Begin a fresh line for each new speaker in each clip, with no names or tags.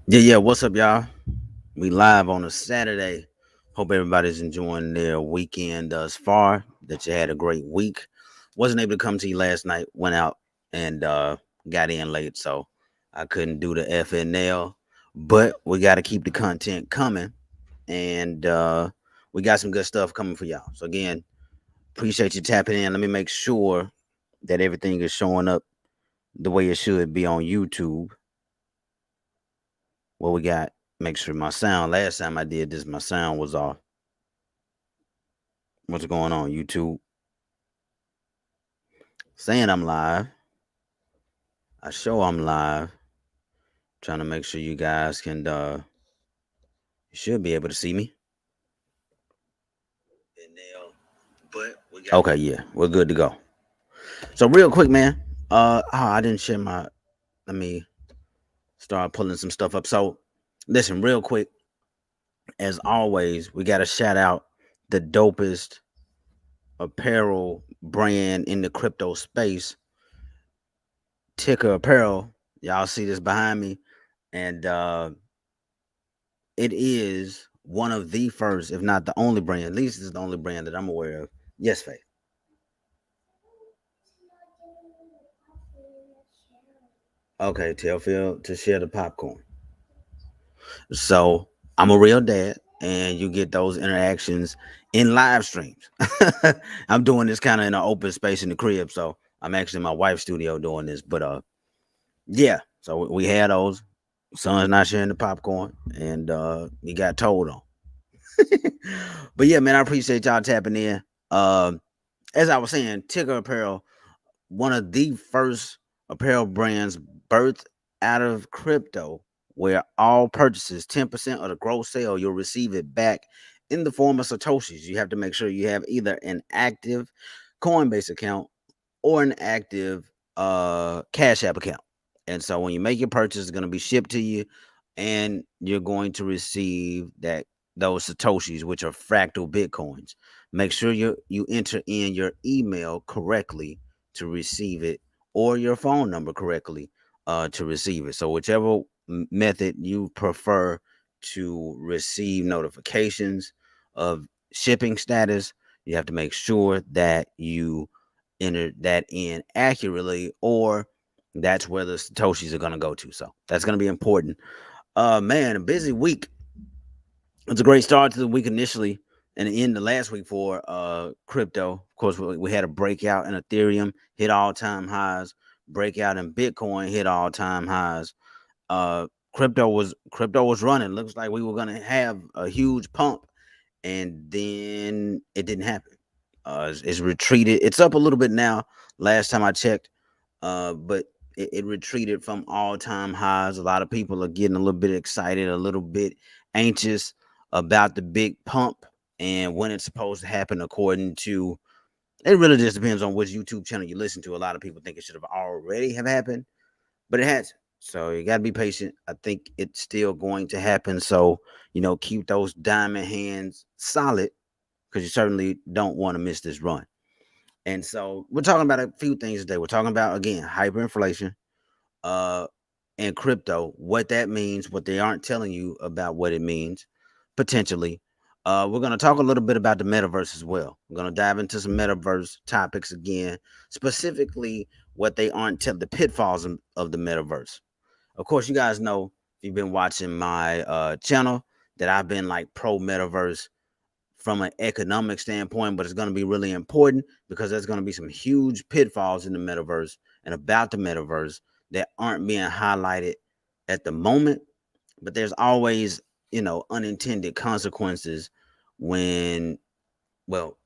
Yeah. What's up, y'all? We live on a Saturday. Hope everybody's enjoying their weekend thus far. That you had a great week. Wasn't able to come to you last night. Went out and got in late, so I couldn't do the FNL. But we got to keep the content coming, and we got some good stuff coming for y'all. So again, appreciate you tapping in. Let me make sure that everything is showing up the way it should be on YouTube. What we got? Make sure my sound. Last time I did this, my sound was off. What's going on, YouTube? Saying I'm live. I show I'm live. Trying to make sure you guys can. You should be able to see me. Okay, yeah, we're good to go. So real quick, man. I didn't share my. Let me start pulling some stuff up. So, listen, real quick. As always, we got to shout out the dopest apparel brand in the crypto space, Ticker Apparel. Y'all see this behind me, and it is one of the first, if not the only brand. At least it's the only brand that I'm aware of. Yes, Faith. Okay, tell Phil to share the popcorn. So I'm a real dad, and you get those interactions in live streams. I'm doing this kind of in an open space in the crib, so I'm actually in my wife's studio doing this. But yeah. So we had those. Son's not sharing the popcorn, and he got told on. But yeah, man, I appreciate y'all tapping in. As I was saying, Ticker Apparel, one of the first apparel brands birthed out of crypto, where all purchases, 10% of the gross sale, you'll receive it back in the form of Satoshis. You have to make sure you have either an active Coinbase account or an active Cash App account. And so when you make your purchase, it's going to be shipped to you, and you're going to receive those satoshis, which are fractal bitcoins. Make sure you enter in your email correctly to receive it, or your phone number correctly to receive it. So whichever method you prefer to receive notifications of shipping status, you have to make sure that you enter that in accurately, or that's where the satoshis are going to go to. So that's going to be important. Man, a busy week. It's a great start to the week initially, and end the last week for crypto. Of course, we had a breakout in Ethereum, hit all-time highs. Breakout in Bitcoin, hit all-time highs. Crypto was running. Looks like we were going to have a huge pump, and then it didn't happen. It's retreated. It's up a little bit now. Last time I checked, but it retreated from all-time highs. A lot of people are getting a little bit excited, a little bit anxious about the big pump and when it's supposed to happen. According to, it really just depends on which YouTube channel you listen to. A lot of people think it should have already have happened, but it hasn't. So you got to be patient. I think it's still going to happen. So keep those diamond hands solid, because you certainly don't want to miss this run. And so we're talking about a few things today. We're talking about, again, hyperinflation, uh, and crypto, what that means, what they aren't telling you about what it means, potentially. We're going to talk a little bit about the metaverse as well. We're going to dive into some metaverse topics again, specifically what they aren't telling, the pitfalls of the metaverse. Of course, you guys know, if you've been watching my channel, that I've been like pro metaverse from an economic standpoint, but it's going to be really important because there's going to be some huge pitfalls in the metaverse and about the metaverse that aren't being highlighted at the moment. But there's always, unintended consequences when, well,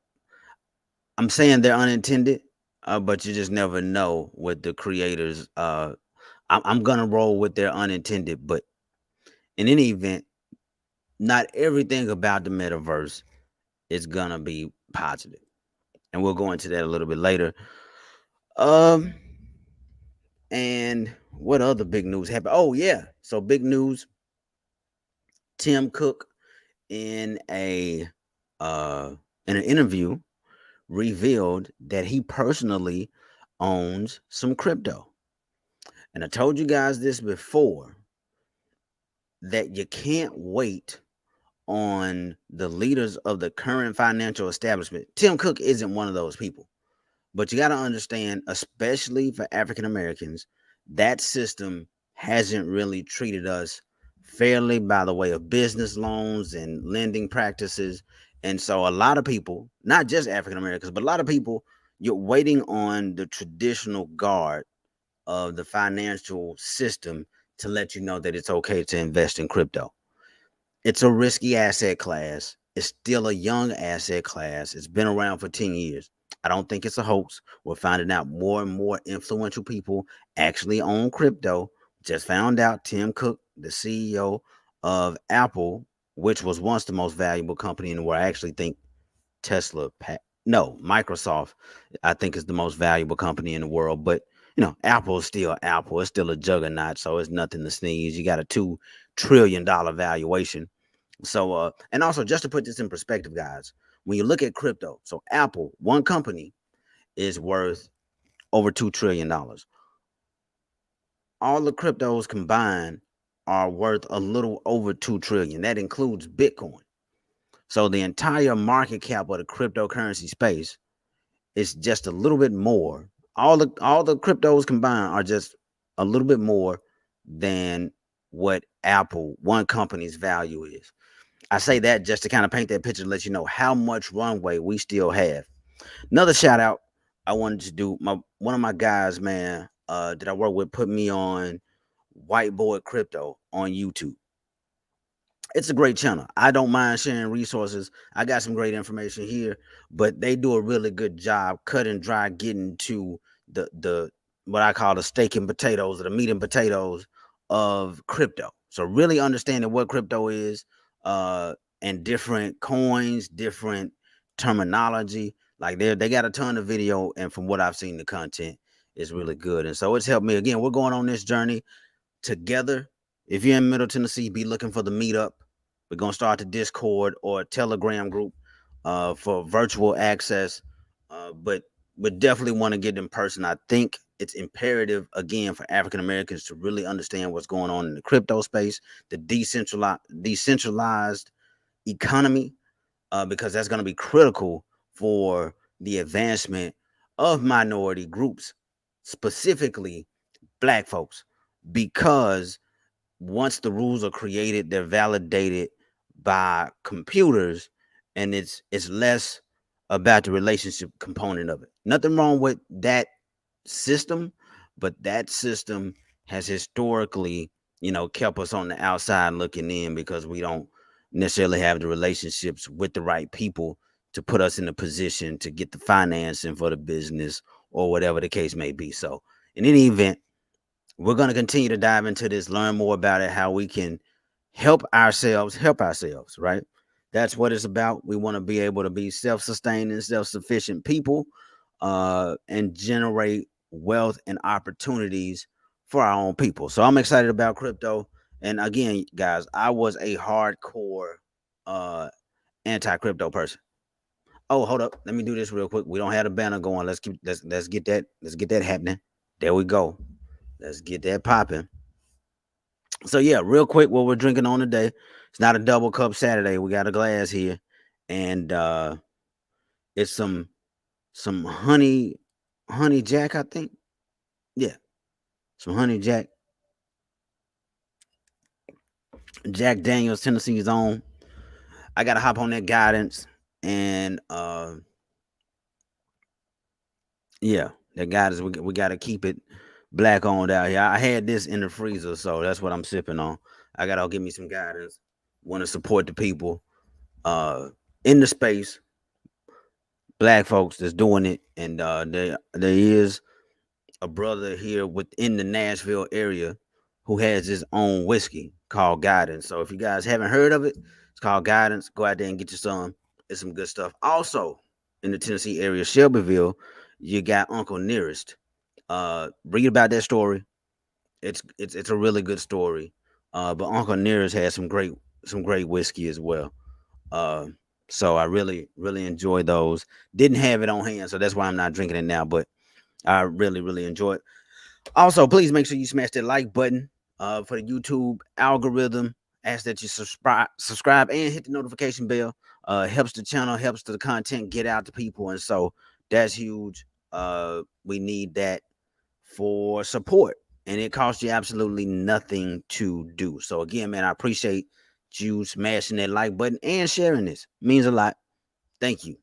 I'm saying they're unintended, but you just never know with the creators. I'm going to roll with their unintended, but in any event, not everything about the metaverse is going to be positive. And we'll go into that a little bit later. Um, and what other big news happened? Oh yeah, so big news. Tim Cook in a uh in an interview revealed that he personally owns some crypto. And I told you guys this before. that you can't wait on the leaders of the current financial establishment. Tim Cook isn't one of those people. But you got to understand, especially for African Americans, that system hasn't really treated us fairly by the way of business loans and lending practices. And so a lot of people, not just African Americans, but a lot of people, you're waiting on the traditional guard of the financial system to let you know that it's okay to invest in crypto. It's a risky asset class. It's still a young asset class. It's been around for 10 years. I don't think it's a hoax. We're finding out more and more influential people actually own crypto. Just found out Tim Cook, the CEO of Apple, which was once the most valuable company in the world. I actually think Tesla, no, Microsoft, I think is the most valuable company in the world. But Apple is still Apple. It's still a juggernaut, so it's nothing to sneeze. You got a $2 trillion valuation. So, and also just to put this in perspective, guys, when you look at crypto, so Apple, one company, is worth over $2 trillion. All the cryptos combined are worth a little over 2 trillion. That includes Bitcoin. So the entire market cap of the cryptocurrency space is just a little bit more. All the cryptos combined are just a little bit more than what Apple, one company's value is. I say that just to kind of paint that picture to let you know how much runway we still have. Another shout out I wanted to do, my one of my guys, man, that I work with put me on Whiteboard Crypto on YouTube. It's a great channel. I don't mind sharing resources. I got some great information here, but they do a really good job cutting dry, getting to the what I call the steak and potatoes or the meat and potatoes of crypto. So really understanding what crypto is, uh, and different coins, different terminology. Like they got a ton of video, and from what I've seen, the content is really good. And so it's helped me. Again, we're going on this journey together. If you're in Middle Tennessee, be looking for the meetup. We're gonna start the Discord or a Telegram group for virtual access. But we definitely want to get in person. I think it's imperative again for African Americans to really understand what's going on in the crypto space, the decentralized economy, because that's going to be critical for the advancement of minority groups, specifically Black folks, because once the rules are created, they're validated by computers, and it's less about the relationship component of it. Nothing wrong with that system, but that system has historically, kept us on the outside looking in because we don't necessarily have the relationships with the right people to put us in a position to get the financing for the business or whatever the case may be. So, in any event, we're going to continue to dive into this, learn more about it, how we can help ourselves, right? That's what it's about. We want to be able to be self-sustaining, self-sufficient people, and generate wealth and opportunities for our own people. So I'm excited about crypto. And again, guys, I was a hardcore uh anti-crypto person. Oh, hold up. Let me do this real quick. We don't have a banner going. Let's get that happening. There we go. Let's get that popping. So yeah, real quick, what we're drinking on today. It's not a double cup Saturday. We got a glass here, and it's some honey jack, I think. Yeah, some honey Jack Daniels, Tennessee's own. I gotta hop on that guidance, and yeah, that guidance we gotta keep it black owned out here. I had this in the freezer, so that's what I'm sipping on. I gotta give me some guidance. Want to support the people in the space, Black folks that's doing it, and there is a brother here within the Nashville area who has his own whiskey called Guidance. So if you guys haven't heard of it, it's called Guidance. Go out there and get you some. It's some good stuff. Also in the Tennessee area, Shelbyville, you got Uncle Nearest. Read about that story. It's a really good story. But Uncle Nearest has some great whiskey as well. Uh, so I really enjoy those. Didn't have it on hand, so that's why I'm not drinking it now. But I really enjoy it. Also, please make sure you smash that like button for the YouTube algorithm. ask that you subscribe and hit the notification bell. Helps the channel, helps the content get out to people, and so that's huge. We need that for support, and it costs you absolutely nothing to do. So again, man, I appreciate you smashing that like button and sharing this. It means a lot. Thank you.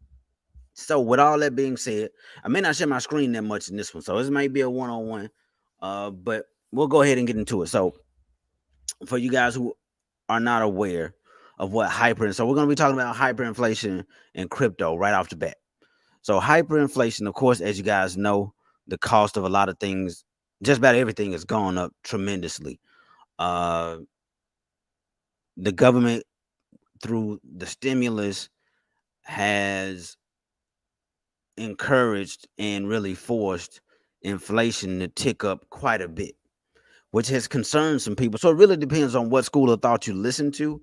So with all that being said, I may not share my screen that much in this one, so this might be a one-on-one. But we'll go ahead and get into it. So for you guys who are not aware of what so we're going to be talking about hyperinflation and crypto right off the bat. So hyperinflation, of course, as you guys know, the cost of a lot of things, just about everything, has gone up tremendously. The government, through the stimulus, has encouraged and really forced inflation to tick up quite a bit, which has concerned some people. So it really depends on what school of thought you listen to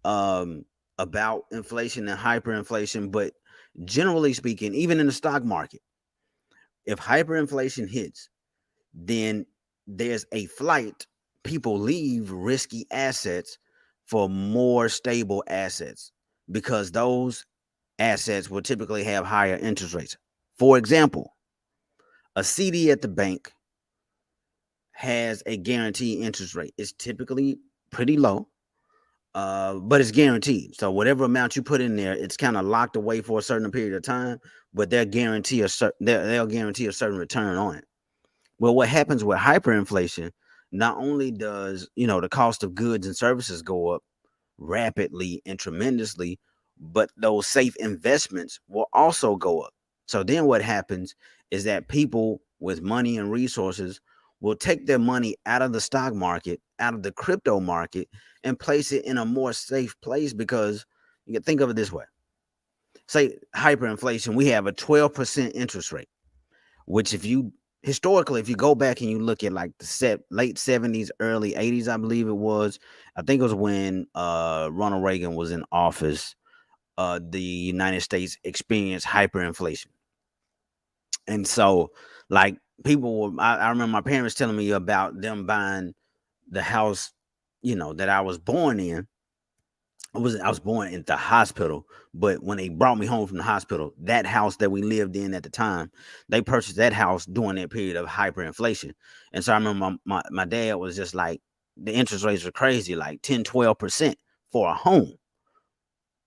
about inflation and hyperinflation. But generally speaking, even in the stock market, if hyperinflation hits, then there's a flight. People leave risky assets for more stable assets because those assets will typically have higher interest rates. For example, a CD at the bank has a guaranteed interest rate. It's typically pretty low, but it's guaranteed. So whatever amount you put in there, it's kind of locked away for a certain period of time, but they'll guarantee they'll guarantee a certain return on it. Well, what happens with hyperinflation? Not only does the cost of goods and services go up rapidly and tremendously, but those safe investments will also go up. So then what happens is that people with money and resources will take their money out of the stock market, out of the crypto market, and place it in a more safe place, because you can think of it this way. Say hyperinflation, we have a 12% interest rate, which if you go back and you look at like the late 70s, early 80s, I believe it was. I think it was when Ronald Reagan was in office. The United States experienced hyperinflation. And so, like, I remember my parents telling me about them buying the house, that I was born in. I was born in the hospital, but when they brought me home from the hospital, that house that we lived in at the time, they purchased that house during that period of hyperinflation. And so I remember my dad was just like, the interest rates were crazy, like 10-12% for a home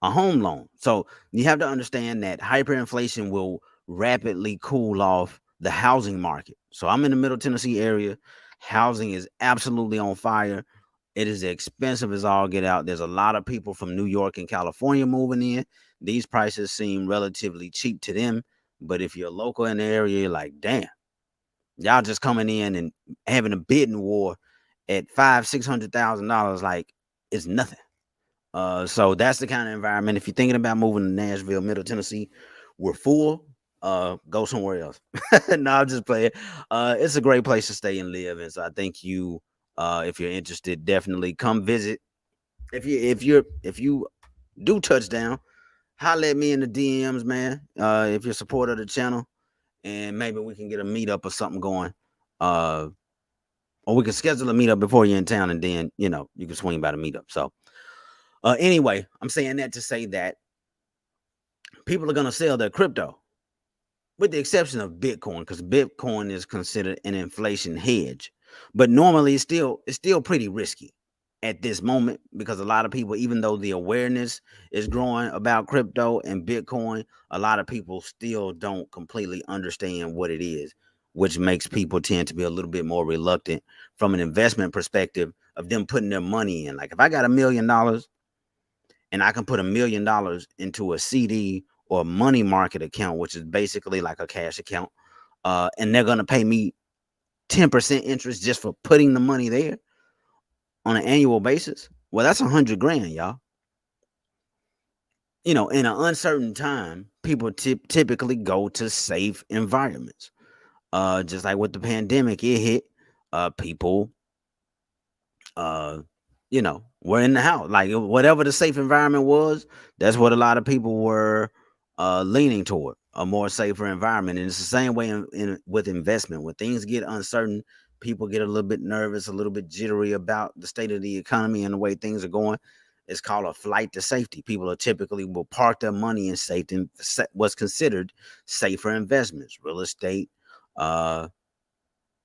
loan. So you have to understand that hyperinflation will rapidly cool off the housing market. So I'm in the Middle Tennessee area. Housing is absolutely on fire. It is expensive as all get out. There's a lot of people from New York and California moving in. These prices seem relatively cheap to them. But if you're local in the area, you're like, damn, y'all just coming in and having a bidding war at $500,000-$600,000, like it's nothing. So that's the kind of environment. If you're thinking about moving to Nashville, Middle Tennessee, we're full. Go somewhere else. No, I'm just playing. It's a great place to stay and live, and so I think if you're interested, definitely come visit. If you do touchdown, holler at me in the DMs, man. If you're a supporter of the channel, and maybe we can get a meetup or something going. Or we can schedule a meetup before you're in town, and then you can swing by the meetup. So. Anyway, I'm saying that to say that people are going to sell their crypto, with the exception of Bitcoin, because Bitcoin is considered an inflation hedge. But normally it's still pretty risky at this moment, because a lot of people, even though the awareness is growing about crypto and Bitcoin, a lot of people still don't completely understand what it is, which makes people tend to be a little bit more reluctant from an investment perspective of them putting their money in. Like if I got $1 million, and I can put $1 million into a CD or a money market account, which is basically like a cash account, and they're going to pay me 10% interest just for putting the money there on an annual basis. Well, that's $100,000, y'all. In an uncertain time, people typically go to safe environments. Just like with the pandemic, it hit people. We're in the house. Like whatever the safe environment was, that's what a lot of people were leaning toward, a more safer environment. And it's the same way with investment. When things get uncertain, people get a little bit nervous, a little bit jittery about the state of the economy and the way things are going. It's called a flight to safety. People are typically will park their money in safety in what's considered safer investments, real estate, uh,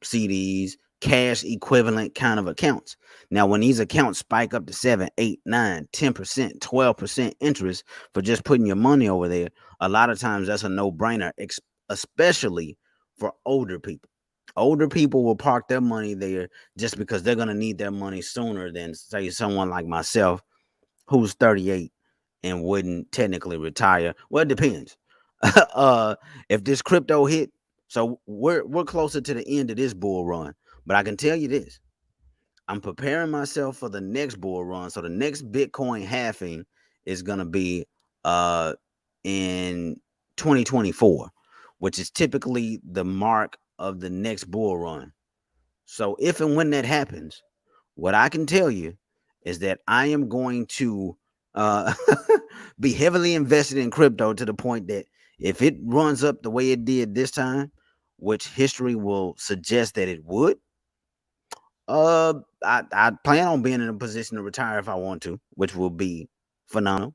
CDs, cash equivalent kind of accounts. Now, when these accounts spike up to 7, 8, 9, 10%, 12% interest for just putting your money over there, a lot of times that's a no-brainer, especially for older people. Older people will park their money there just because they're going to need their money sooner than, say, someone like myself who's 38 and wouldn't technically retire. Well, it depends. If this crypto hit, so we're closer to the end of this bull run, but I can tell you this: I'm preparing myself for the next bull run. So the next Bitcoin halving is gonna be in 2024, which is typically the mark of the next bull run. So if and when that happens, what I can tell you is that I am going to uh, be heavily invested in crypto to the point that if it runs up the way it did this time, which history will suggest that it would, I plan on being in a position to retire if I want to, which will be phenomenal.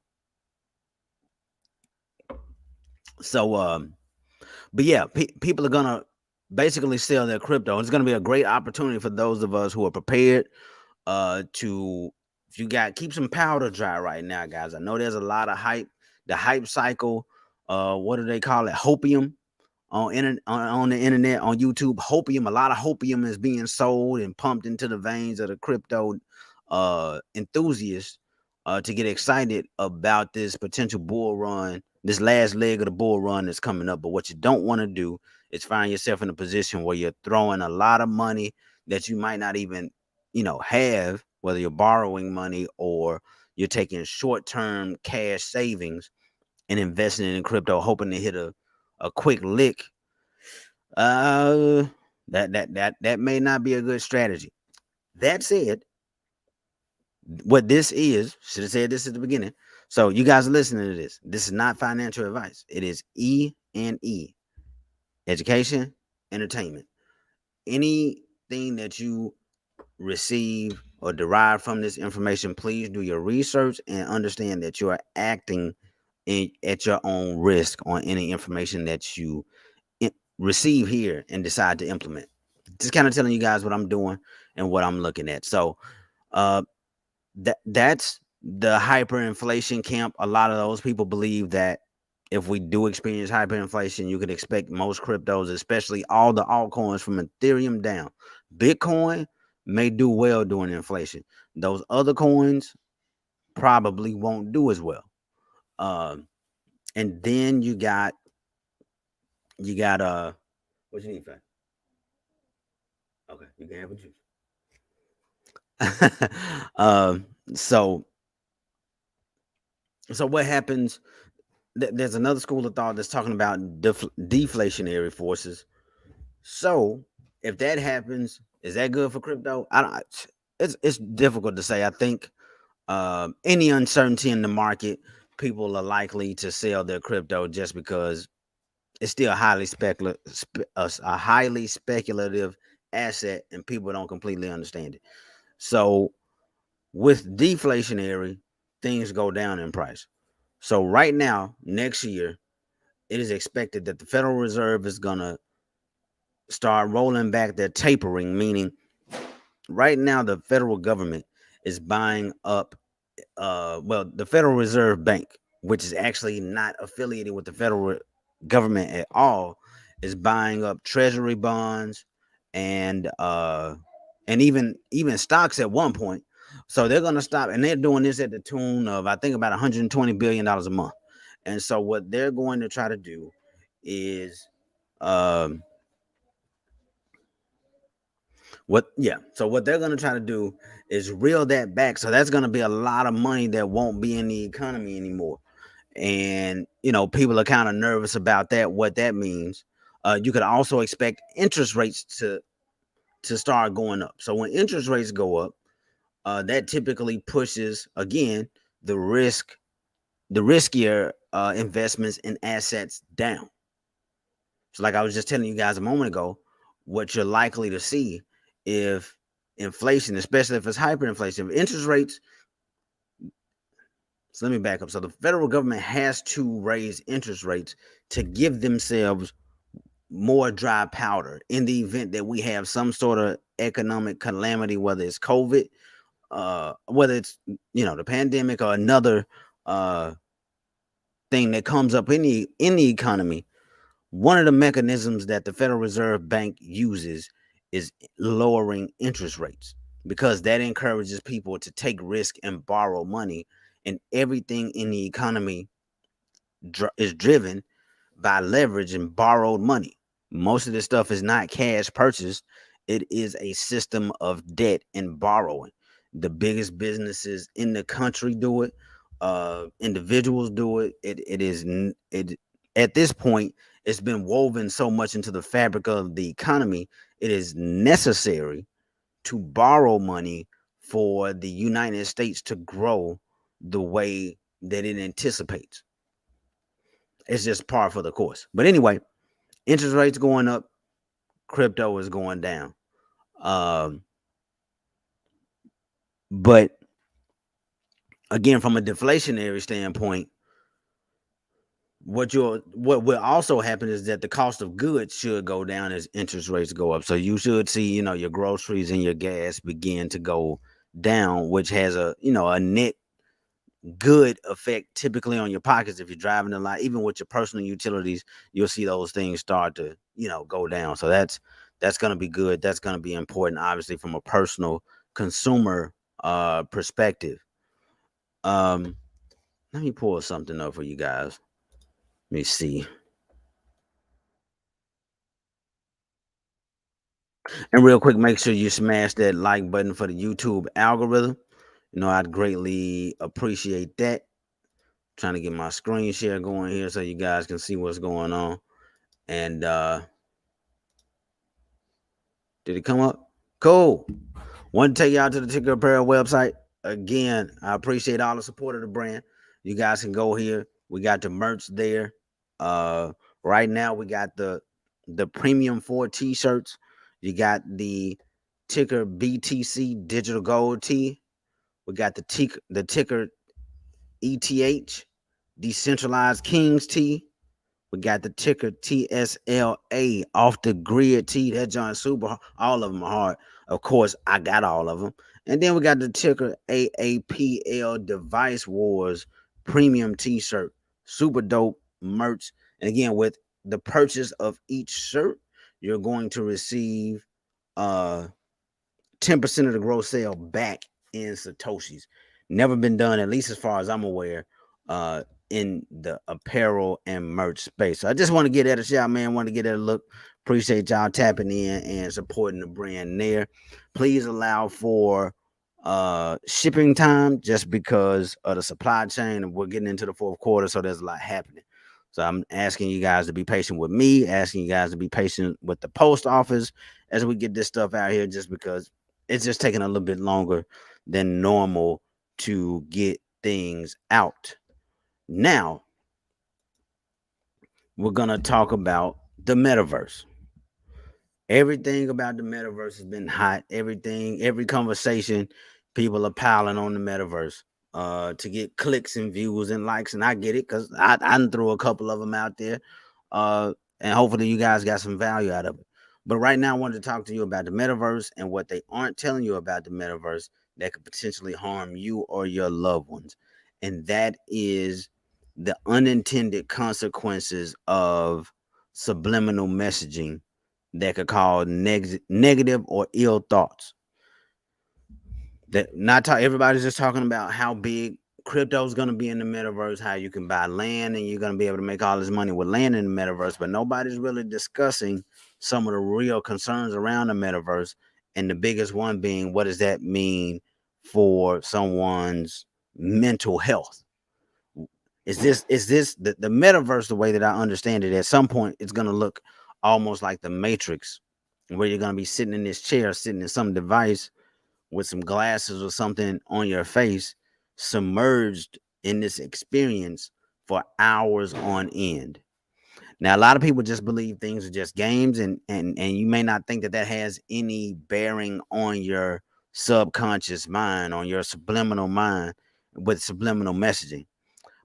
So, but yeah, people are gonna basically sell their crypto. It's gonna be a great opportunity for those of us who are prepared to if you got keep some powder dry right now, guys. I know there's a lot of hype, the hype cycle, what do they call it, hopium on the internet, on YouTube. Hopium, a lot of hopium is being sold and pumped into the veins of the crypto enthusiasts to get excited about this potential bull run, this last leg of the bull run that's coming up. But what you don't want to do is find yourself in a position where you're throwing a lot of money that you might not even, have, whether you're borrowing money or you're taking short-term cash savings and investing in crypto, hoping to hit a quick lick. That may not be a good strategy. That said, what this is, should have said this at the beginning. So you guys are listening to this. This is not financial advice. It is E&E, education, entertainment. Anything that you receive or derive from this information, please do your research and understand that you are acting at your own risk on any information that you receive here and decide to implement. Just kind of telling you guys what I'm doing and what I'm looking at. So that's the hyperinflation camp. A lot of those people believe that if we do experience hyperinflation, you could expect most cryptos, especially all the altcoins from Ethereum down. Bitcoin may do well during inflation. Those other coins probably won't do as well. And then you got what you need, fam? Okay, you can have a juice. So what happens? There's another school of thought that's talking about deflationary forces. So if that happens, is that good for crypto? I don't. It's difficult to say. I think any uncertainty in the market, people are likely to sell their crypto just because it's still highly a highly speculative asset, and people don't completely understand it. So with deflationary, things go down in price. So right now, next year, it is expected that the Federal Reserve is gonna start rolling back their tapering, meaning right now the federal government is buying up the Federal Reserve Bank, which is actually not affiliated with the federal government at all, is buying up treasury bonds and even stocks at one point. So they're going to stop, and they're doing this at the tune of, I think, about $120 billion a month. And so what they're going to try to do is what they're going to try to do is reel that back. So that's going to be a lot of money that won't be in the economy anymore. And people are kind of nervous about that, what that means. You could also expect interest rates to start going up. So when interest rates go up, that typically pushes, again, the riskier investments in assets down. So like I was just telling you guys a moment ago, what you're likely to see if inflation, especially if it's hyperinflation, if interest rates. So let me back up. So the federal government has to raise interest rates to give themselves more dry powder in the event that we have some sort of economic calamity, whether it's COVID, whether it's the pandemic or another thing that comes up in the economy. One of the mechanisms that the Federal Reserve Bank uses is lowering interest rates, because that encourages people to take risk and borrow money, and everything in the economy is driven by leverage and borrowed money. Most of this stuff is not cash purchased. It is a system of debt and borrowing. The biggest businesses in the country do it. Individuals do it. It at this point, it's been woven so much into the fabric of the economy. It is necessary to borrow money for the United States to grow the way that it anticipates. It's just par for the course. But anyway, interest rates going up, crypto is going down. But again, from a deflationary standpoint, what will also happen is that the cost of goods should go down as interest rates go up. So you should see, your groceries and your gas begin to go down, which has a net good effect typically on your pockets. If you're driving a lot, even with your personal utilities, you'll see those things start to go down. So that's going to be good. That's going to be important, obviously, from a personal consumer perspective. Let me pull something up for you guys. Let me see. And real quick, make sure you smash that like button for the YouTube algorithm. I'd greatly appreciate that. Trying to get my screen share going here so you guys can see what's going on. And did it come up? Cool. Want to take y'all to the Ticker Apparel website. Again, I appreciate all the support of the brand. You guys can go here. We got the merch there. Right now we got the premium 4 t-shirts. You got the Ticker BTC digital gold tee. We got the Ticker ETH decentralized kings tee. We got the Ticker TSLA off the grid tee. That John super. All of them are hard. Of course, I got all of them. And then we got the Ticker AAPL Device Wars premium t-shirt. Super dope merch. And again, with the purchase of each shirt, you're going to receive 10% of the gross sale back in Satoshis. Never been done, at least as far as I'm aware, in the apparel and merch space. So I just want to get at a shout, man. Want to get at a look. Appreciate y'all tapping in and supporting the brand there. Please allow for shipping time, just because of the supply chain, and we're getting into the fourth quarter, so there's a lot happening. So I'm asking you guys to be patient with me, asking you guys to be patient with the post office as we get this stuff out here, just because it's just taking a little bit longer than normal to get things out. Now, we're going to talk about the metaverse. Everything about the metaverse has been hot. Every conversation, people are piling on the metaverse to get clicks and views and likes. And I get it, because I threw a couple of them out there. And hopefully you guys got some value out of it. But right now, I wanted to talk to you about the metaverse and what they aren't telling you about the metaverse that could potentially harm you or your loved ones. And that is the unintended consequences of subliminal messaging that could cause negative or ill thoughts. Everybody's just talking about how big crypto is going to be in the metaverse, how you can buy land and you're going to be able to make all this money with land in the metaverse, but nobody's really discussing some of the real concerns around the metaverse. And the biggest one being, what does that mean for someone's mental health? Is this the metaverse? The way that I understand it, at some point it's going to look almost like the Matrix, where you're going to be sitting in this chair, sitting in some device with some glasses or something on your face, submerged in this experience for hours on end. Now, a lot of people just believe things are just games, and you may not think that that has any bearing on your subconscious mind, on your subliminal mind with subliminal messaging.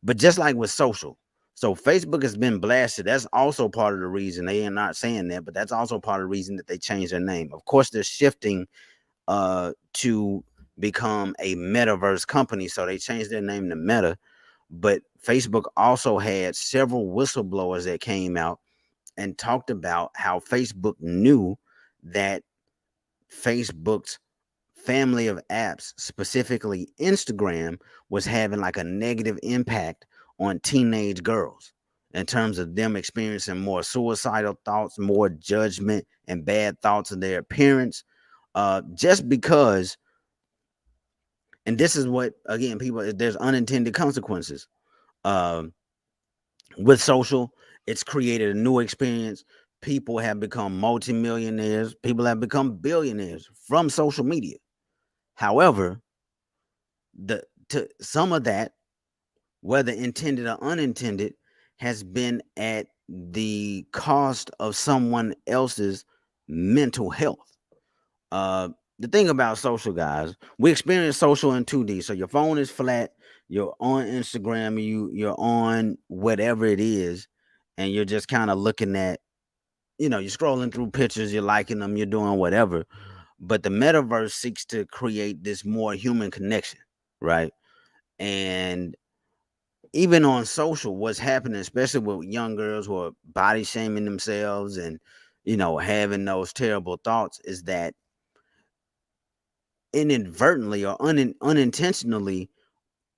But just like with social, so Facebook has been blasted. That's also part of the reason they are not saying that, but that's also part of the reason that they changed their name. Of course, they're shifting to become a metaverse company, so they changed their name to Meta. But Facebook also had several whistleblowers that came out and talked about how Facebook knew that Facebook's family of apps, specifically Instagram, was having like a negative impact on teenage girls in terms of them experiencing more suicidal thoughts, more judgment, and bad thoughts of their appearance. Just because, and this is what, again, people, there's unintended consequences. Um, with social, it's created a new experience. People have become multimillionaires, people have become billionaires from social media. However, the to some of that, whether intended or unintended, has been at the cost of someone else's mental health. Uh, the thing about social, guys, we experience social in 2D. So your phone is flat, you're on Instagram, you're on whatever it is, and you're just kind of looking at, you're scrolling through pictures, you're liking them, you're doing whatever. But the metaverse seeks to create this more human connection, right? And even on social, what's happening, especially with young girls who are body shaming themselves and having those terrible thoughts, is that inadvertently or unintentionally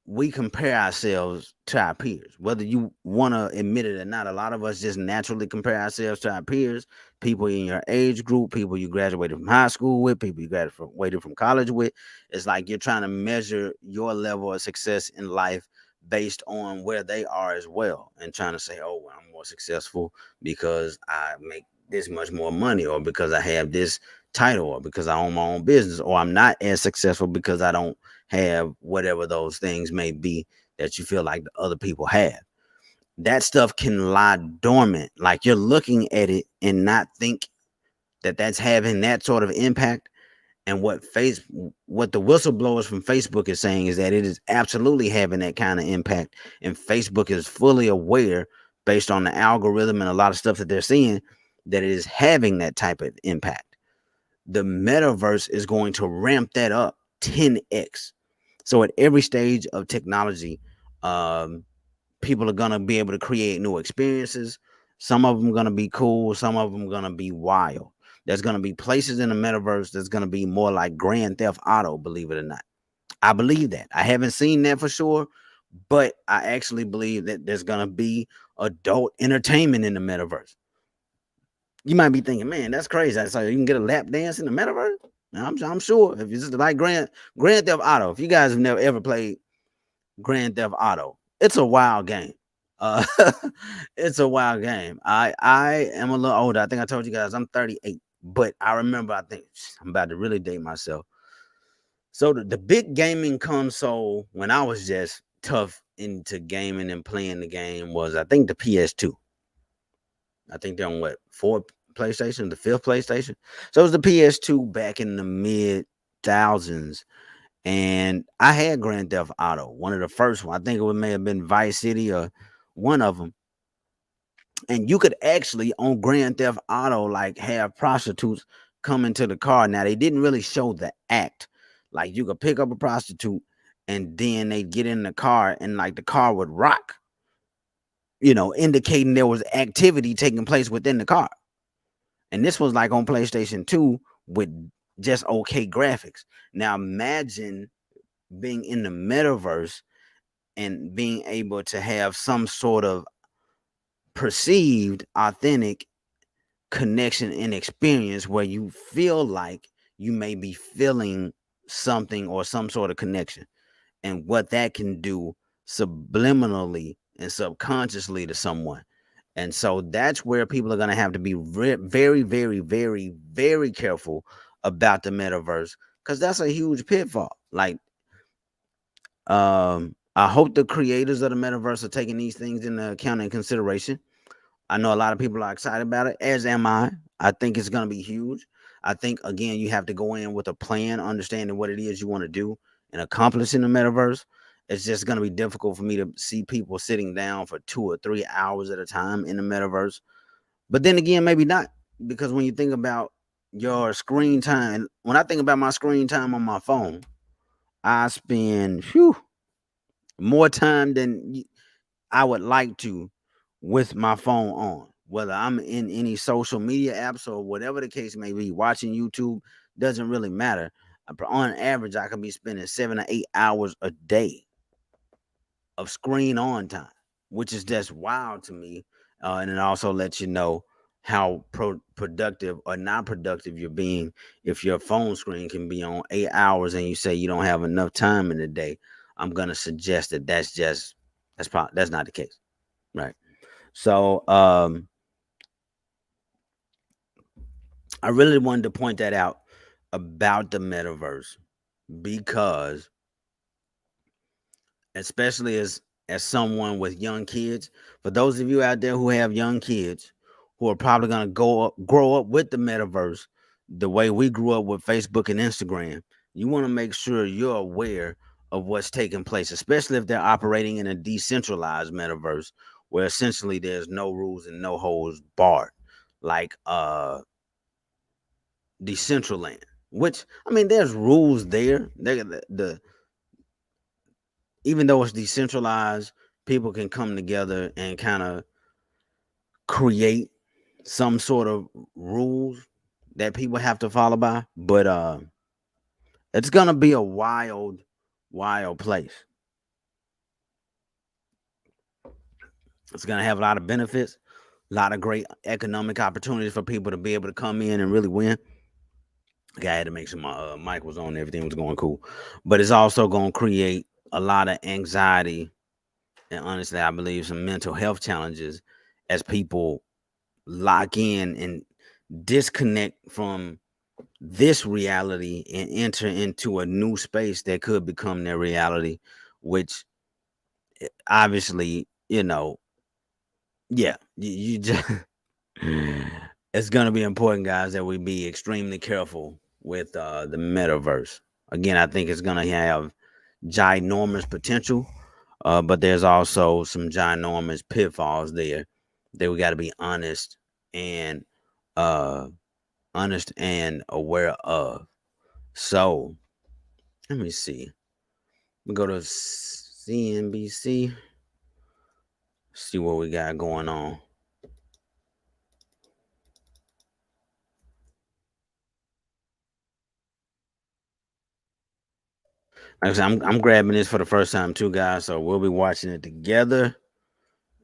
we compare ourselves to our peers, whether you want to admit it or not. A lot of us just naturally compare ourselves to our peers, people in your age group, people you graduated from high school with, people you graduated from college with. It's like you're trying to measure your level of success in life based on where they are as well, and trying to say, oh, well, I'm more successful because I make this much more money, or because I have this title, or because I own my own business, or I'm not as successful because I don't have whatever those things may be that you feel like the other people have. That stuff can lie dormant. Like, you're looking at it and not think that that's having that sort of impact. And what the whistleblowers from Facebook is saying is that it is absolutely having that kind of impact. And Facebook is fully aware, based on the algorithm and a lot of stuff that they're seeing, that it is having that type of impact. The metaverse is going to ramp that up 10x. So at every stage of technology, um, people are gonna be able to create new experiences. Some of them gonna be cool. Some of them gonna be wild. There's gonna be places in the metaverse that's gonna be more like Grand Theft Auto. Believe it or not, I believe that. I haven't seen that for sure, but I actually believe that there's gonna be adult entertainment in the metaverse. You might be thinking, man, that's crazy. So you can get a lap dance in the metaverse. I'm sure if it's like Grand Theft Auto. If you guys have never ever played Grand Theft Auto, it's a wild game. Uh, it's a wild game. I am a little older. I think I told you guys I'm 38, but I remember. I think I'm about to really date myself. So the big gaming console when I was just tough into gaming and playing the game was, I think, the PS2. I think they're on what, fourth PlayStation, the fifth PlayStation. So it was the PS2 back in the mid thousands, and I had Grand Theft Auto, one of the first one. I think may have been Vice City or one of them. And you could actually on Grand Theft Auto like have prostitutes come into the car. Now they didn't really show the act. Like, you could pick up a prostitute and then they'd get in the car and like the car would rock, indicating there was activity taking place within the car. And this was like on PlayStation 2 with just okay graphics. Now imagine being in the metaverse and being able to have some sort of perceived authentic connection and experience where you feel like you may be feeling something or some sort of connection, and what that can do subliminally and subconsciously to someone. And so that's where people are going to have to be very, very, very, very careful about the metaverse, because that's a huge pitfall. Like, I hope the creators of the metaverse are taking these things into account and consideration. I know a lot of people are excited about it, as am I. I think it's going to be huge. I think, again, you have to go in with a plan, understanding what it is you want to do and accomplish in the metaverse. It's just going to be difficult for me to see people sitting down for 2 or 3 hours at a time in the metaverse. But then again, maybe not, because when you think about your screen time, when I think about my screen time on my phone, I spend more time than I would like to with my phone on, whether I'm in any social media apps or whatever the case may be, watching YouTube doesn't really matter. On average, I can be spending 7 to 8 hours a day of screen on time, which is just wild to me. And it also lets you know how productive or not productive you're being if your phone screen can be on 8 hours and you say you don't have enough time in the day. I'm gonna suggest that that's not the case, right? So I really wanted to point that out about the metaverse, because especially as someone with young kids, for those of you out there who have young kids who are probably going to grow up with the metaverse the way we grew up with Facebook and Instagram, you want to make sure you're aware of what's taking place, especially if they're operating in a decentralized metaverse where essentially there's no rules and no holds barred, like Decentraland. Which, I mean, there's rules there. Even though it's decentralized, people can come together and kind of create some sort of rules that people have to follow by. But it's gonna be a wild place. It's gonna have a lot of benefits, a lot of great economic opportunities for people to be able to come in and really win. Okay, I had to make sure my mic was on and everything was going cool. But it's also gonna create a lot of anxiety, and honestly, I believe some mental health challenges as people lock in and disconnect from this reality and enter into a new space that could become their reality, which obviously, yeah, you just it's gonna be important, guys, that we be extremely careful with the metaverse. Again, I think it's gonna have ginormous potential, but there's also some ginormous pitfalls there that we got to be and uh honest and aware of. So let me see. We go to CNBC. See what we got going on. Like I said, I'm grabbing this for the first time too, guys. So we'll be watching it together.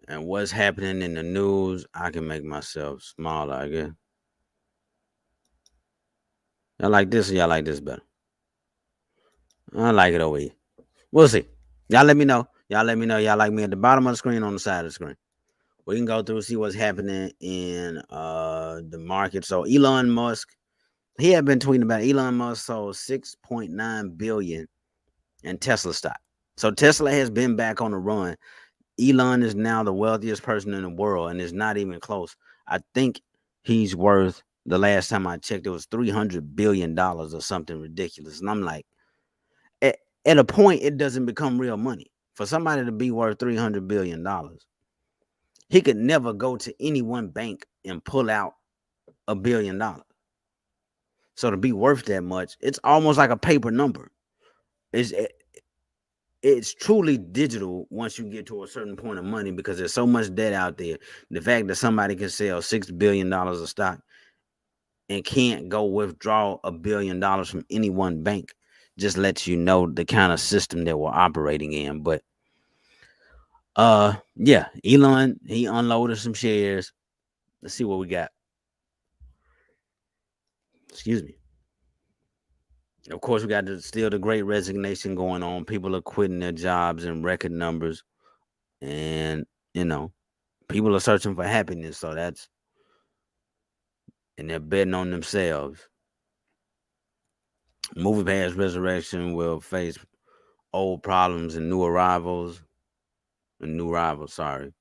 And what's happening in the news, I can make myself smaller, I guess. Y'all like this or y'all like this better? I like it over here. We'll see. Y'all let me know. Y'all let me know. Y'all like me at the bottom of the screen, on the side of the screen. We can go through see what's happening in the market. So Elon Musk, he had been tweeting about Elon Musk sold 6.9 billion in Tesla stock. So Tesla has been back on the run. Elon is now the wealthiest person in the world, and it's not even close. I think he's worth, the last time I checked, it was $300 billion or something ridiculous. And I'm like, at, at a point, it doesn't become real money. For somebody to be worth $300 billion, he could never go to any one bank and pull out $1 billion. So to be worth that much, it's almost like a paper number. It's it's truly digital once you get to a certain point of money, because there's so much debt out there. The fact that somebody can sell $6 billion of stock and can't go withdraw $1 billion from any one bank just lets you know the kind of system that we're operating in. But yeah, Elon, he unloaded some shares. Let's see what we got. Excuse me. Of course, we got still the great resignation going on. People are quitting their jobs in record numbers, and you know, people are searching for happiness. So and they're betting on themselves. Movie past resurrection will face old problems and new rivals. Sorry.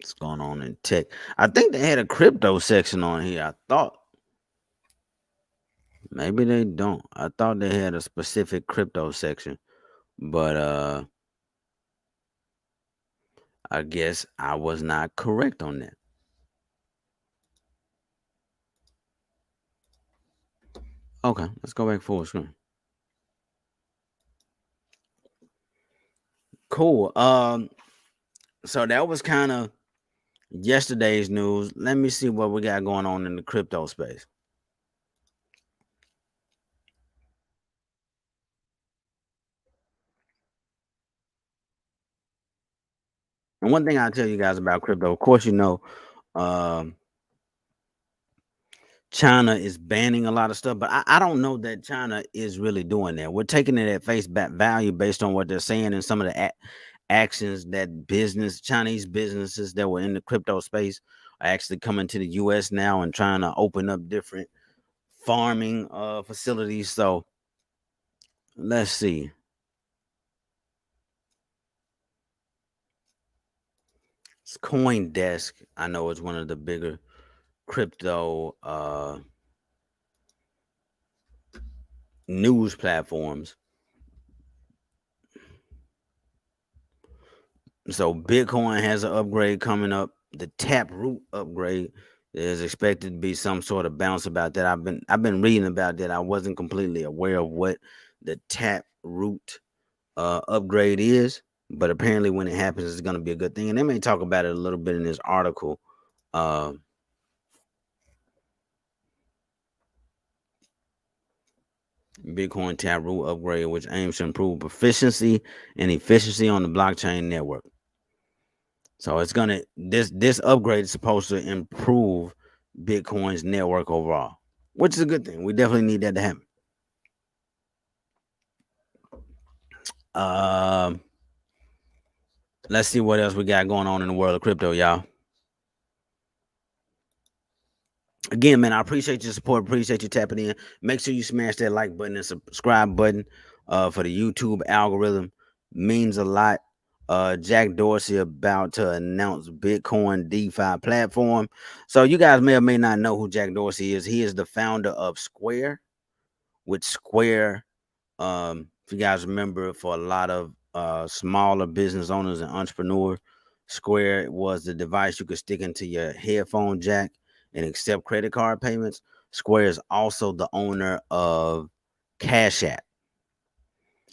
What's going on in tech? I think they had a crypto section on here. I thought maybe they don't. I thought they had a specific crypto section, but I guess I was not correct on that. Okay, let's go back full screen. Cool. So that was kind of yesterday's news. Let me see what we got going on in the crypto space. And one thing I'll tell you guys about crypto, of course, um, China is banning a lot of stuff, but I don't know that China is really doing that. We're taking it at face value based on what they're saying and some of the actions that Chinese businesses that were in the crypto space are actually coming to the US now and trying to open up different farming facilities. So let's see. It's CoinDesk. I know it's one of the bigger crypto news platforms. So Bitcoin has an upgrade coming up. The Taproot upgrade is expected to be some sort of bounce about that. I've been reading about that. I wasn't completely aware of what the Taproot upgrade is, but apparently when it happens, it's going to be a good thing. And they may talk about it a little bit in this article. Uh, Bitcoin Taproot upgrade, which aims to improve proficiency and efficiency on the blockchain network. So it's gonna this upgrade is supposed to improve Bitcoin's network overall, which is a good thing. We definitely need that to happen. Um, let's see what else we got going on in the world of crypto, y'all. Again, man, I appreciate your support. Appreciate you tapping in. Make sure you smash that like button and subscribe button for the YouTube algorithm. Means a lot. Jack Dorsey about to announce Bitcoin DeFi platform. So you guys may or may not know who Jack Dorsey is. He is the founder of Square, which Square, if you guys remember, for a lot of smaller business owners and entrepreneurs, Square was the device you could stick into your headphone jack and accept credit card payments. Square is also the owner of Cash App.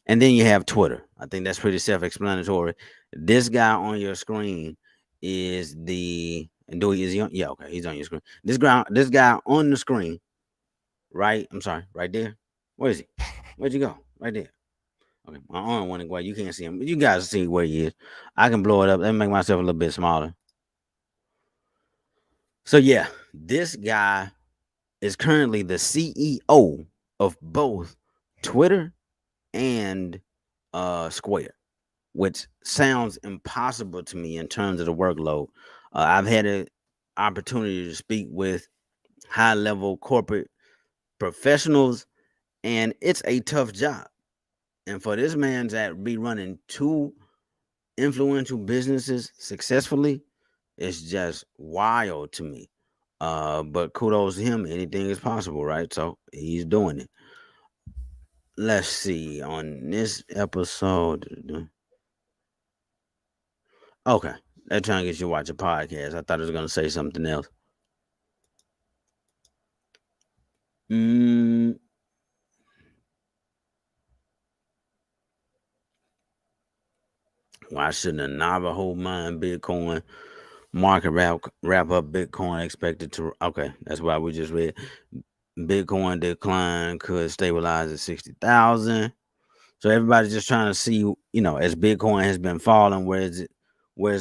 And then you have Twitter. I think that's pretty self-explanatory. This guy on your screen is the and do he is he on? Yeah, okay, he's on your screen. This guy on the screen, right? I'm sorry, right there. Where is he? Where'd you go? Right there. Okay, my arm went away. You can't see him, but you guys see where he is. I can blow it up. Let me make myself a little bit smaller. So yeah, this guy is currently the CEO of both Twitter and Square, which sounds impossible to me in terms of the workload. I've had an opportunity to speak with high level corporate professionals, and it's a tough job. And for this man to be running two influential businesses successfully, it's just wild to me. But kudos to him. Anything is possible, right? So he's doing it. Let's see on this episode. Okay, they're trying to get you to watch a podcast. I thought it was gonna say something else. Mm, why shouldn't a Navajo mine Bitcoin market wrap up Bitcoin expected to? Okay, that's why we just read. Bitcoin decline could stabilize at 60,000. So everybody's just trying to see, as Bitcoin has been falling, where is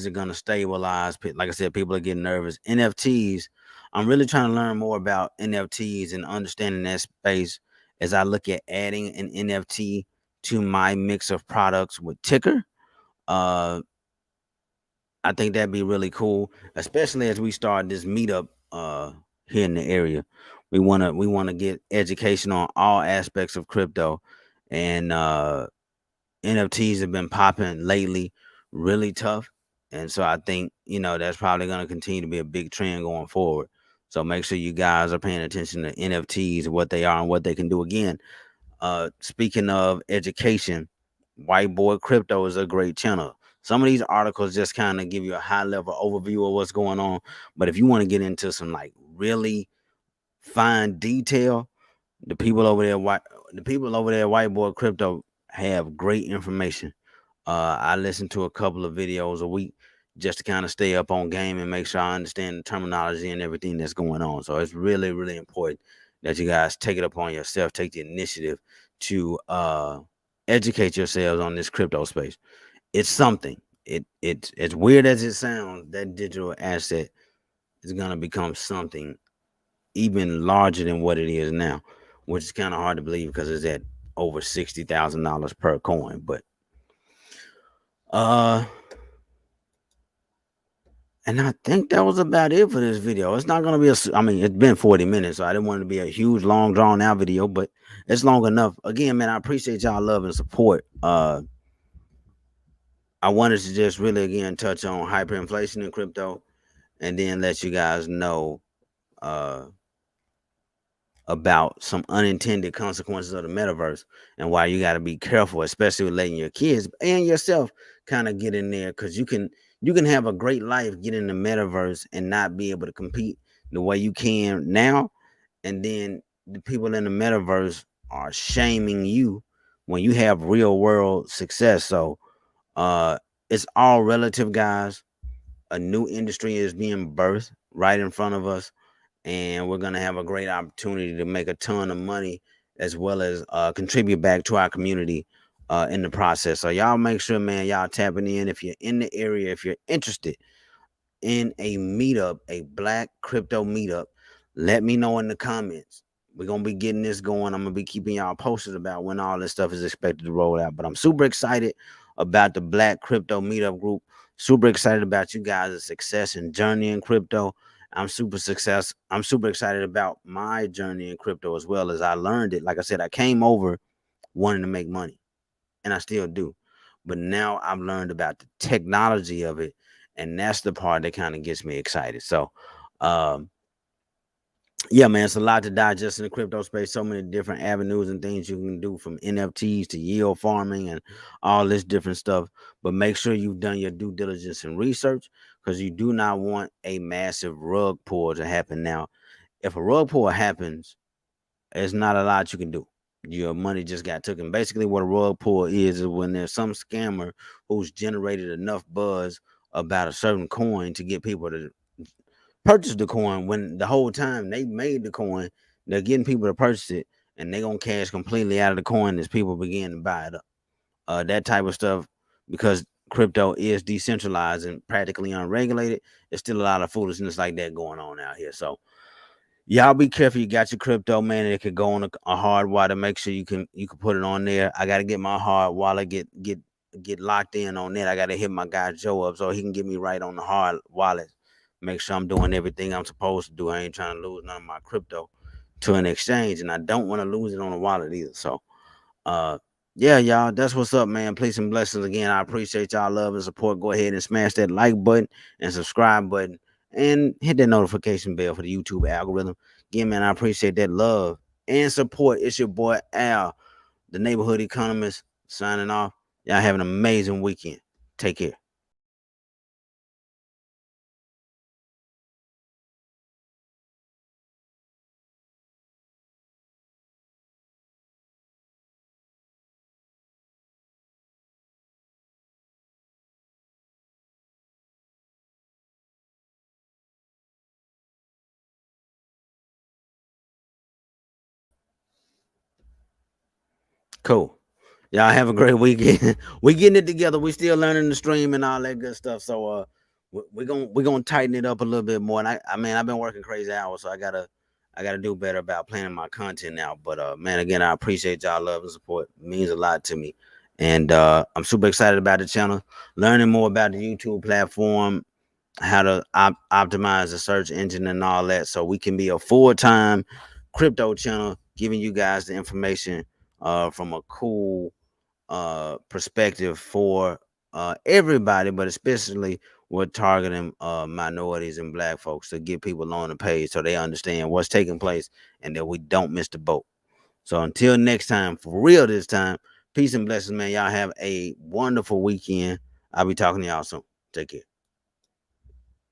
it going to stabilize? Like I said, people are getting nervous. NFTs, I'm really trying to learn more about NFTs and understanding that space as I look at adding an NFT to my mix of products with Ticker. Uh, I think that'd be really cool, especially as we start this meetup here in the area. We wanna get education on all aspects of crypto, and NFTs have been popping lately, really tough. And so I think, that's probably going to continue to be a big trend going forward. So make sure you guys are paying attention to NFTs, what they are and what they can do. Again, speaking of education, White Boy Crypto is a great channel. Some of these articles just kind of give you a high level overview of what's going on. But if you want to get into some like really fine detail, the people over there, White Boy Crypto, have great information. I listen to a couple of videos a week just to kind of stay up on game and make sure I understand the terminology and everything that's going on. So it's really, really important that you guys take it upon yourself, take the initiative to educate yourselves on this crypto space. It's something. It's as weird as it sounds, that digital asset is gonna become something even larger than what it is now, which is kind of hard to believe because it's at over $60,000 per coin. But uh and I think that was about it for this video. It's not gonna be I mean, it's been 40 minutes, so I didn't want it to be a huge, long, drawn out video, but it's long enough. Again, man, I appreciate y'all love and support. I wanted to just really again touch on hyperinflation and crypto, and then let you guys know uh about some unintended consequences of the metaverse and why you got to be careful, especially with letting your kids and yourself kind of get in there, because you can have a great life, get in the metaverse and not be able to compete the way you can now, and then the people in the metaverse are shaming you when you have real world success. So uh it's all relative, guys. A new industry is being birthed right in front of us, and we're going to have a great opportunity to make a ton of money, as well as contribute back to our community in the process. So y'all make sure, man, y'all tapping in. If you're in the area, if you're interested in a meetup, a black crypto meetup, let me know in the comments. We're going to be getting this going. I'm going to be keeping y'all posted about when all this stuff is expected to roll out. But I'm super excited about the black crypto meetup group. Super excited about you guys' success and journey in crypto. I'm super excited about my journey in crypto as well, as I learned it. Like I said, I came over wanting to make money, and I still do. But now I've learned about the technology of it, and that's the part that kind of gets me excited. So, um, yeah, man, it's a lot to digest in the crypto space. So many different avenues and things you can do, from NFTs to yield farming and all this different stuff. But make sure you've done your due diligence and research, because you do not want a massive rug pull to happen. Now, if a rug pull happens, there's not a lot you can do. Your money just got taken. Basically, what a rug pull is when there's some scammer who's generated enough buzz about a certain coin to get people to purchase the coin, when the whole time they made the coin, they're getting people to purchase it, and they're gonna cash completely out of the coin as people begin to buy it up. That type of stuff, because crypto is decentralized and practically unregulated, there's still a lot of foolishness like that going on out here. So y'all be careful. You got your crypto, man. It could go on a hard wallet. Make sure you can put it on there. I gotta get my hard wallet get locked in on that. I gotta hit my guy Joe up so he can get me right on the hard wallet. Make sure I'm doing everything I'm supposed to do. I ain't trying to lose none of my crypto to an exchange, and I don't want to lose it on a wallet either. So uh yeah, y'all, that's what's up, man. Peace and blessings again. I appreciate y'all love and support. Go ahead and smash that like button and subscribe button, and hit that notification bell for the YouTube algorithm. Again, man, I appreciate that love and support. It's your boy Al, the neighborhood economist, signing off. Y'all have an amazing weekend. Take care. Cool. Y'all have a great weekend. We getting it together. We still learning the stream and all that good stuff. So we're gonna tighten it up a little bit more. And I mean, I've been working crazy hours, so I gotta do better about planning my content now. But man, again, I appreciate y'all love and support. It means a lot to me. And I'm super excited about the channel, learning more about the YouTube platform, how to optimize the search engine and all that, so we can be a full-time crypto channel, giving you guys the information from a cool perspective for everybody, but especially we're targeting minorities and black folks to get people on the page so they understand what's taking place and that we don't miss the boat. So until next time, for real this time, peace and blessings, man. Y'all have a wonderful weekend. I'll be talking to y'all soon. Take care.